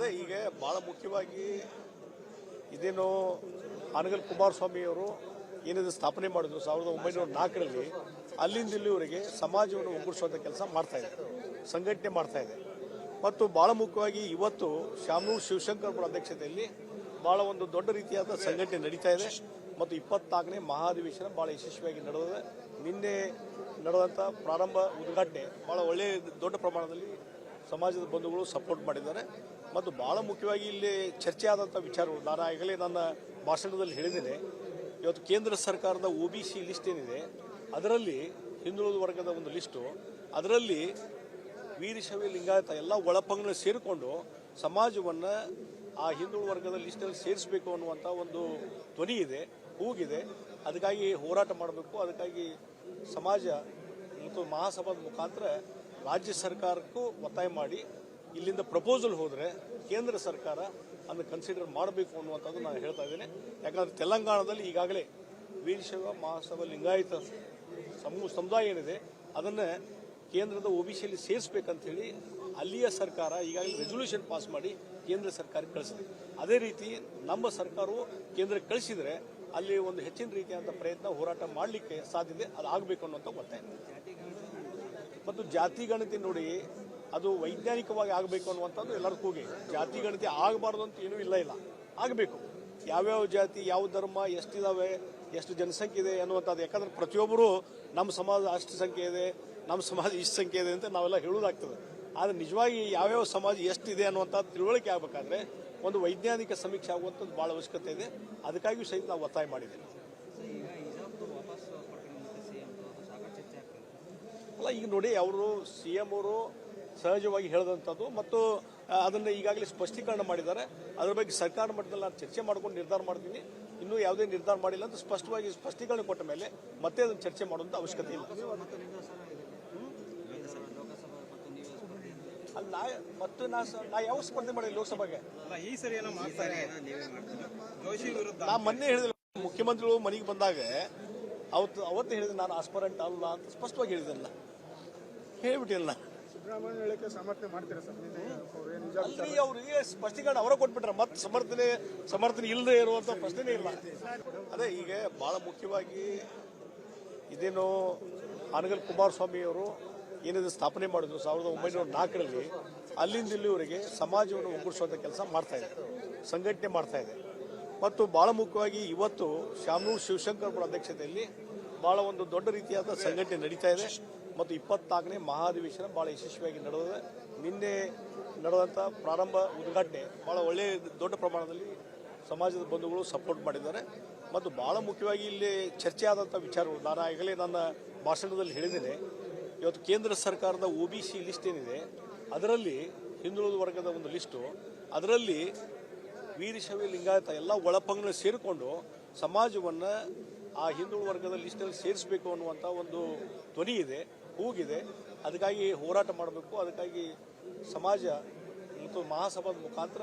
ಅದೇ ಈಗ ಬಹಳ ಮುಖ್ಯವಾಗಿ ಇದೇನು ಆನಗಲ್ ಕುಮಾರಸ್ವಾಮಿ ಅವರು ಏನಿದೆ ಸ್ಥಾಪನೆ ಮಾಡಿದ್ರು 1904ರಲ್ಲಿ ಅಲ್ಲಿಂದ ಇಲ್ಲಿವರೆಗೆ ಸಮಾಜವನ್ನು ಒಗ್ಗೂಡಿಸುವಂಥ ಕೆಲಸ ಮಾಡ್ತಾ ಇದೆ, ಸಂಘಟನೆ ಮಾಡ್ತಾ ಇದೆ. ಮತ್ತು ಬಹಳ ಮುಖ್ಯವಾಗಿ ಇವತ್ತು ಶಾಮನೂರು ಶಿವಶಂಕರ್ ಅವರ ಅಧ್ಯಕ್ಷತೆಯಲ್ಲಿ ಬಹಳ ಒಂದು ದೊಡ್ಡ ರೀತಿಯಾದ ಸಂಘಟನೆ ನಡೀತಾ ಇದೆ ಮತ್ತು 24ನೇ ಮಹಾಧಿವೇಶನ ಬಹಳ ಯಶಸ್ವಿಯಾಗಿ ನಡೆದಿದೆ. ನಿನ್ನೆ ನಡೆದಂಥ ಪ್ರಾರಂಭ ಉದ್ಘಾಟನೆ ಬಹಳ ಒಳ್ಳೆಯ ದೊಡ್ಡ ಪ್ರಮಾಣದಲ್ಲಿ ಸಮಾಜದ ಬಂಧುಗಳು ಸಪೋರ್ಟ್ ಮಾಡಿದ್ದಾರೆ. ಮತ್ತು ಬಹಳ ಮುಖ್ಯವಾಗಿ ಇಲ್ಲಿ ಚರ್ಚೆ ಆದಂಥ ವಿಚಾರಗಳು ನಾನು ಈಗಲೇ ನನ್ನ ಭಾಷಣದಲ್ಲಿ ಹೇಳಿದ್ದೇನೆ. ಇವತ್ತು ಕೇಂದ್ರ ಸರ್ಕಾರದ OBC ಲಿಸ್ಟ್ ಏನಿದೆ ಅದರಲ್ಲಿ ಹಿಂದುಳಿದ ವರ್ಗದ ಒಂದು ಲಿಸ್ಟು, ಅದರಲ್ಲಿ ವೀರಶೈವ ಲಿಂಗಾಯತ ಎಲ್ಲ ಒಳಪಂಗಡ ಸೇರಿಕೊಂಡು ಸಮಾಜವನ್ನು ಆ ಹಿಂದುಳಿದ ವರ್ಗದ ಲಿಸ್ಟಲ್ಲಿ ಸೇರಿಸಬೇಕು ಅನ್ನುವಂಥ ಒಂದು ಧ್ವನಿ ಇದೆ, ಕೂಗಿದೆ. ಅದಕ್ಕಾಗಿ ಹೋರಾಟ ಮಾಡಬೇಕು. ಅದಕ್ಕಾಗಿ ಸಮಾಜ ಮತ್ತು ಮಹಾಸಭಾದ ಮುಖಾಂತರ ರಾಜ್ಯ ಸರ್ಕಾರಕ್ಕೂ ಒತ್ತಾಯ ಮಾಡಿ ಇಲ್ಲಿಂದ ಪ್ರಪೋಸಲ್ ಹೋದರೆ ಕೇಂದ್ರ ಸರ್ಕಾರ ಅದನ್ನು ಕನ್ಸಿಡರ್ ಮಾಡಬೇಕು ಅನ್ನುವಂಥದ್ದು ನಾನು ಹೇಳ್ತಾ ಇದ್ದೇನೆ. ಯಾಕಂದರೆ ತೆಲಂಗಾಣದಲ್ಲಿ ಈಗಾಗಲೇ ವೀರಶೈವ ಮಹಾಸಭಾ ಲಿಂಗಾಯತ ಸಮುದಾಯ ಏನಿದೆ ಅದನ್ನು ಕೇಂದ್ರದ OBCಯಲ್ಲಿ ಸೇರಿಸಬೇಕಂತೇಳಿ ಅಲ್ಲಿಯ ಸರ್ಕಾರ ಈಗಾಗಲೇ ರೆಸೊಲ್ಯೂಷನ್ ಪಾಸ್ ಮಾಡಿ ಕೇಂದ್ರ ಸರ್ಕಾರಕ್ಕೆ ಕಳಿಸಿದೆ. ಅದೇ ರೀತಿ ನಮ್ಮ ಸರ್ಕಾರವು ಕೇಂದ್ರಕ್ಕೆ ಕಳಿಸಿದರೆ ಅಲ್ಲಿ ಒಂದು ಹೆಚ್ಚಿನ ರೀತಿಯಾದಂಥ ಪ್ರಯತ್ನ ಹೋರಾಟ ಮಾಡಲಿಕ್ಕೆ ಸಾಧ್ಯತೆ ಅದು ಆಗಬೇಕು ಅನ್ನುವಂಥ ಒತ್ತಾಯ. ಮತ್ತು ಜಾತಿ ಗಣತಿ ನೋಡಿ ಅದು ವೈಜ್ಞಾನಿಕವಾಗಿ ಆಗಬೇಕು ಅನ್ನುವಂಥದ್ದು ಎಲ್ಲರ ಕೂಗಿ. ಜಾತಿ ಗಣತಿ ಆಗಬಾರ್ದು ಅಂತ ಏನೂ ಇಲ್ಲ, ಆಗಬೇಕು. ಯಾವ್ಯಾವ ಜಾತಿ, ಯಾವ ಧರ್ಮ, ಎಷ್ಟಿದಾವೆ, ಎಷ್ಟು ಜನಸಂಖ್ಯೆ ಇದೆ ಅನ್ನುವಂಥದ್ದು. ಯಾಕಂದ್ರೆ ಪ್ರತಿಯೊಬ್ಬರು ನಮ್ಮ ಸಮಾಜ ಅಷ್ಟು ಸಂಖ್ಯೆ ಇದೆ, ನಮ್ಮ ಸಮಾಜ ಇಷ್ಟು ಸಂಖ್ಯೆ ಇದೆ ಅಂತ ನಾವೆಲ್ಲ ಹೇಳೋದಾಗ್ತದೆ. ಆದರೆ ನಿಜವಾಗಿ ಯಾವ್ಯಾವ ಸಮಾಜ ಎಷ್ಟಿದೆ ಅನ್ನುವಂಥ ತಿಳುವಳಿಕೆ ಆಗಬೇಕಾದ್ರೆ ಒಂದು ವೈಜ್ಞಾನಿಕ ಸಮೀಕ್ಷೆ ಆಗುವಂಥದ್ದು ಭಾಳ ಅವಶ್ಯಕತೆ ಇದೆ. ಅದಕ್ಕಾಗಿಯೂ ಸಹಿತ ನಾವು ಒತ್ತಾಯ ಮಾಡಿದ್ದೇವೆ. ಅಲ್ಲ, ಈಗ ನೋಡಿ ಅವರು CM ಅವರು ಸಹಜವಾಗಿ ಹೇಳಿದಂಥದ್ದು ಮತ್ತು ಅದನ್ನು ಈಗಾಗಲೇ ಸ್ಪಷ್ಟೀಕರಣ ಮಾಡಿದ್ದಾರೆ. ಅದರ ಬಗ್ಗೆ ಸರ್ಕಾರ ಮಟ್ಟದಲ್ಲಿ ನಾನು ಚರ್ಚೆ ಮಾಡ್ಕೊಂಡು ನಿರ್ಧಾರ ಮಾಡ್ತೀನಿ. ಇನ್ನೂ ಯಾವುದೇ ನಿರ್ಧಾರ ಮಾಡಿಲ್ಲ ಅಂತ ಸ್ಪಷ್ಟವಾಗಿ ಸ್ಪಷ್ಟೀಕರಣ ಕೊಟ್ಟ ಮೇಲೆ ಮತ್ತೆ ಅದನ್ನು ಚರ್ಚೆ ಮಾಡುವಂಥ ಅವಶ್ಯಕತೆ ಇಲ್ಲ. ಅಲ್ಲ, ಮತ್ತು ನಾ ಯಾವ ಸ್ಪರ್ಧೆ ಮಾಡಿಲ್ಲ ಲೋಕಸಭೆಗೆ. ನಾ ಮೊನ್ನೆ ಹೇಳಿದಿಲ್ಲ, ಮುಖ್ಯಮಂತ್ರಿಗಳು ಮನೆಗೆ ಬಂದಾಗ ಅವತ್ತು ಹೇಳಿದೆ ನಾನು ಆಸ್ಪರೆಂಟ್ ಅಲ್ಲ ಅಂತ ಸ್ಪಷ್ಟವಾಗಿ ಹೇಳಿದ್ದಲ್ಲ, ಹೇಳ್ಬಿಟ್ಟಿಲ್ಲ. ಸಿದ್ದರಾಮಯ್ಯ ಸಮರ್ಥನೆ ಮಾಡ್ತೀರಾ ಸರ್? ಅಲ್ಲಿ ಅವರಿಗೆ ಸ್ಪಷ್ಟೀಕರಣ ಅವರ ಕೊಟ್ಬಿಟ್ರೆ ಮತ್ತೆ ಸಮರ್ಥನೆ ಇಲ್ಲದೆ ಇರುವಂತ ಪ್ರಶ್ನೆನೇ ಇಲ್ಲ. ಅದೇ ಈಗ ಬಹಳ ಮುಖ್ಯವಾಗಿ ಇದೇನು ಆನಗಲ್ ಕುಮಾರಸ್ವಾಮಿ ಅವರು ಏನಿದೆ ಸ್ಥಾಪನೆ ಮಾಡಿದ್ರು 1904ರಲ್ಲಿ ಅಲ್ಲಿಂದ ಇಲ್ಲಿವರೆಗೆ ಸಮಾಜವನ್ನು ಒಗ್ಗೂಡಿಸುವಂಥ ಕೆಲಸ ಮಾಡ್ತಾ ಇದೆ, ಸಂಘಟನೆ ಮಾಡ್ತಾ ಇದೆ. ಮತ್ತು ಬಹಳ ಮುಖ್ಯವಾಗಿ ಇವತ್ತು ಶಾಮನೂರು ಶಿವಶಂಕರ್ ಅವರ ಅಧ್ಯಕ್ಷತೆಯಲ್ಲಿ ಬಹಳ ಒಂದು ದೊಡ್ಡ ರೀತಿಯಾದ ಸಂಘಟನೆ ನಡೀತಾ ಇದೆ ಮತ್ತು 24ನೇ ಮಹಾಧಿವೇಶನ ಬಹಳ ಯಶಸ್ವಿಯಾಗಿ ನಡೆದಿದೆ. ನಿನ್ನೆ ನಡೆದಂಥ ಪ್ರಾರಂಭ ಉದ್ಘಾಟನೆ ಬಹಳ ಒಳ್ಳೆಯ ದೊಡ್ಡ ಪ್ರಮಾಣದಲ್ಲಿ ಸಮಾಜದ ಬಂಧುಗಳು ಸಪೋರ್ಟ್ ಮಾಡಿದ್ದಾರೆ. ಮತ್ತು ಬಹಳ ಮುಖ್ಯವಾಗಿ ಇಲ್ಲಿ ಚರ್ಚೆ ಆದಂಥ ವಿಚಾರಗಳು ನಾನು ಈಗಲೇ ನನ್ನ ಭಾಷಣದಲ್ಲಿ ಹೇಳಿದ್ದೇನೆ. ಇವತ್ತು ಕೇಂದ್ರ ಸರ್ಕಾರದ OBC ಲಿಸ್ಟ್ ಏನಿದೆ ಅದರಲ್ಲಿ ಹಿಂದುಳಿದ ವರ್ಗದ ಒಂದು ಲಿಸ್ಟು, ಅದರಲ್ಲಿ ವೀರಶೈವ ಲಿಂಗಾಯತ ಎಲ್ಲ ಒಳಪಂಗಡ ಸೇರಿಕೊಂಡು ಸಮಾಜವನ್ನು ಆ ಹಿಂದುಳಿದ ವರ್ಗದ ಲಿಸ್ಟಲ್ಲಿ ಸೇರಿಸಬೇಕು ಅನ್ನುವಂಥ ಒಂದು ಧ್ವನಿ ಇದೆ, ಕೂಗಿದೆ. ಅದಕ್ಕಾಗಿ ಹೋರಾಟ ಮಾಡಬೇಕು. ಅದಕ್ಕಾಗಿ ಸಮಾಜ ಮತ್ತು ಮಹಾಸಭಾದ ಮುಖಾಂತರ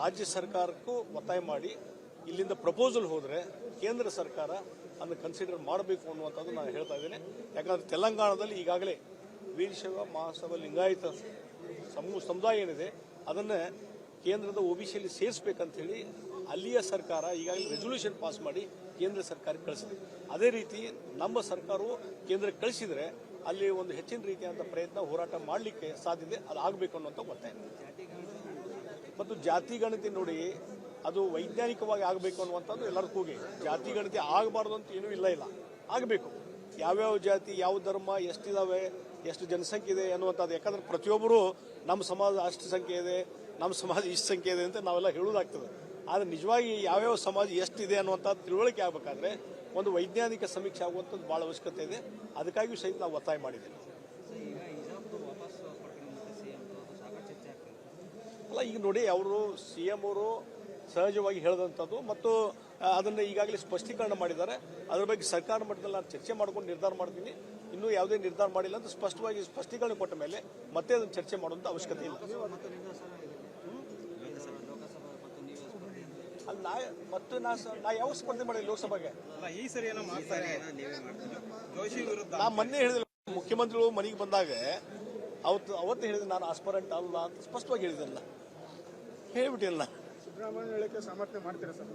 ರಾಜ್ಯ ಸರ್ಕಾರಕ್ಕೂ ಒತ್ತಾಯ ಮಾಡಿ ಇಲ್ಲಿಂದ ಪ್ರಪೋಸಲ್ ಹೋದರೆ ಕೇಂದ್ರ ಸರ್ಕಾರ ಅದನ್ನು ಕನ್ಸಿಡರ್ ಮಾಡಬೇಕು ಅನ್ನುವಂಥದ್ದು ನಾನು ಹೇಳ್ತಾ ಇದ್ದೇನೆ. ಯಾಕಂದರೆ ತೆಲಂಗಾಣದಲ್ಲಿ ಈಗಾಗಲೇ ವೀರಶೈವ ಮಹಾಸಭಾ ಲಿಂಗಾಯತ ಸಮುದಾಯ ಏನಿದೆ ಅದನ್ನು ಕೇಂದ್ರದ OBCಯಲ್ಲಿ ಸೇರಿಸಬೇಕಂತೇಳಿ ಅಲ್ಲಿಯ ಸರ್ಕಾರ ಈಗಾಗಲೇ ರೆಸೊಲ್ಯೂಷನ್ ಪಾಸ್ ಮಾಡಿ ಕೇಂದ್ರ ಸರ್ಕಾರಕ್ಕೆ ಕಳಿಸಿದೆ. ಅದೇ ರೀತಿ ನಮ್ಮ ಸರ್ಕಾರವು ಕೇಂದ್ರಕ್ಕೆ ಕಳಿಸಿದರೆ ಅಲ್ಲಿ ಒಂದು ಹೆಚ್ಚಿನ ರೀತಿಯಾದಂಥ ಪ್ರಯತ್ನ ಹೋರಾಟ ಮಾಡಲಿಕ್ಕೆ ಸಾಧ್ಯತೆ ಅದು ಆಗಬೇಕು ಅನ್ನುವಂಥ ಒತ್ತಾಯ. ಮತ್ತು ಜಾತಿ ಗಣತಿ ನೋಡಿ ಅದು ವೈಜ್ಞಾನಿಕವಾಗಿ ಆಗಬೇಕು ಅನ್ನುವಂಥದ್ದು ಎಲ್ಲರ ಕೂಗಿ. ಜಾತಿ ಗಣತಿ ಆಗಬಾರ್ದು ಅಂತ ಏನೂ ಇಲ್ಲ, ಆಗಬೇಕು. ಯಾವ್ಯಾವ ಜಾತಿ, ಯಾವ ಧರ್ಮ, ಎಷ್ಟಿದಾವೆ, ಎಷ್ಟು ಜನಸಂಖ್ಯೆ ಇದೆ ಅನ್ನುವಂಥದ್ದು. ಯಾಕಂದ್ರೆ ಪ್ರತಿಯೊಬ್ಬರು ನಮ್ಮ ಸಮಾಜ ಅಷ್ಟು ಸಂಖ್ಯೆ ಇದೆ, ನಮ್ಮ ಸಮಾಜ ಇಷ್ಟು ಸಂಖ್ಯೆ ಇದೆ ಅಂತ ನಾವೆಲ್ಲ ಹೇಳೋದಾಗ್ತದೆ. ಆದರೆ ನಿಜವಾಗಿ ಯಾವ್ಯಾವ ಸಮಾಜ ಎಷ್ಟಿದೆ ಅನ್ನುವಂಥ ತಿಳುವಳಿಕೆ ಆಗಬೇಕಾದ್ರೆ ಒಂದು ವೈಜ್ಞಾನಿಕ ಸಮೀಕ್ಷೆ ಆಗುವಂಥದ್ದು ಭಾಳ ಅವಶ್ಯಕತೆ ಇದೆ. ಅದಕ್ಕಾಗಿಯೂ ಸಹಿತ ನಾವು ಒತ್ತಾಯ ಮಾಡಿದ್ದೇವೆ. ಅಲ್ಲ, ಈಗ ನೋಡಿ ಅವರು CM ಅವರು ಸಹಜವಾಗಿ ಹೇಳಿದಂಥದ್ದು ಮತ್ತು ಅದನ್ನು ಈಗಾಗಲೇ ಸ್ಪಷ್ಟೀಕರಣ ಮಾಡಿದ್ದಾರೆ. ಅದರ ಬಗ್ಗೆ ಸರ್ಕಾರ ಮಟ್ಟದಲ್ಲಿ ನಾನು ಚರ್ಚೆ ಮಾಡ್ಕೊಂಡು ನಿರ್ಧಾರ ಮಾಡ್ತೀನಿ. ಇನ್ನೂ ಯಾವುದೇ ನಿರ್ಧಾರ ಮಾಡಿಲ್ಲ ಅಂತ ಸ್ಪಷ್ಟವಾಗಿ ಸ್ಪಷ್ಟೀಕರಣ ಕೊಟ್ಟ ಮೇಲೆ ಮತ್ತೆ ಅದನ್ನು ಚರ್ಚೆ ಮಾಡುವಂಥ ಅವಶ್ಯಕತೆ ಇಲ್ಲ. ಅಲ್ಲ, ಮತ್ತು ನಾ ಯಾವ ಸ್ಪರ್ಧೆ ಮಾಡಿಲ್ಲ ಲೋಕಸಭೆಗೆ. ನಾ ಮೊನ್ನೆ ಹೇಳಿದಿಲ್ಲ, ಮುಖ್ಯಮಂತ್ರಿಗಳು ಮನೆಗೆ ಬಂದಾಗ ಅವತ್ತು ಹೇಳಿದೆ ನಾನು ಆಸ್ಪರೆಂಟ್ ಅಲ್ಲ ಅಂತ ಸ್ಪಷ್ಟವಾಗಿ ಹೇಳಿದ್ದಲ್ಲ, ಹೇಳ್ಬಿಟ್ಟಿಲ್ಲ. ಸಿದ್ದರಾಮಯ್ಯ ಹೇಳಿಕೆ ಸಮರ್ಥನೆ ಮಾಡ್ತೀರಾ ಸರ್?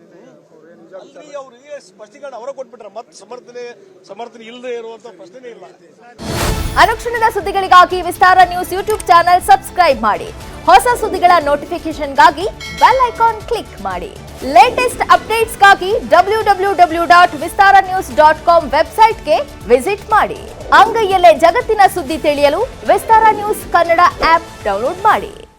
ನಿಜ ಅಲ್ಲಿ ಅವರಿಗೆ ಸ್ಪಷ್ಟೀಕರಣ ಅವರ ಕೊಟ್ಬಿಟ್ರೆ ಮತ್ತೆ ಸಮರ್ಥನೆ ಇಲ್ಲದೆ ಇರುವಂತ ಪ್ರಶ್ನೆನೇ ಇಲ್ಲ. ಅನುಕ್ಷಣದ ಸುದ್ದಿಗಳಿಗಾಗಿ ವಿಸ್ತಾರ ನ್ಯೂಸ್ ಯೂಟ್ಯೂಬ್ ಚಾನೆಲ್ ಸಬ್ಸ್ಕ್ರೈಬ್ ಮಾಡಿ. ಹೊಸ ಸುದ್ದಿಗಳ ನೋಟಿಫಿಕೇಶನ್ಗಾಗಿ ಬೆಲ್ ಐಕಾನ್ ಕ್ಲಿಕ್ ಮಾಡಿ. ಲೇಟೆಸ್ಟ್ ಅಪ್ಡೇಟ್ಸ್ಗಾಗಿ www.vistaranews.com ವೆಬ್ಸೈಟ್ಗೆ ವಿಸಿಟ್ ಮಾಡಿ. ಅಂಗೈಯಲ್ಲೇ ಜಗತ್ತಿನ ಸುದ್ದಿ ತಿಳಿಯಲು ವಿಸ್ತಾರ ನ್ಯೂಸ್ ಕನ್ನಡ ಆಪ್ ಡೌನ್ಲೋಡ್ ಮಾಡಿ.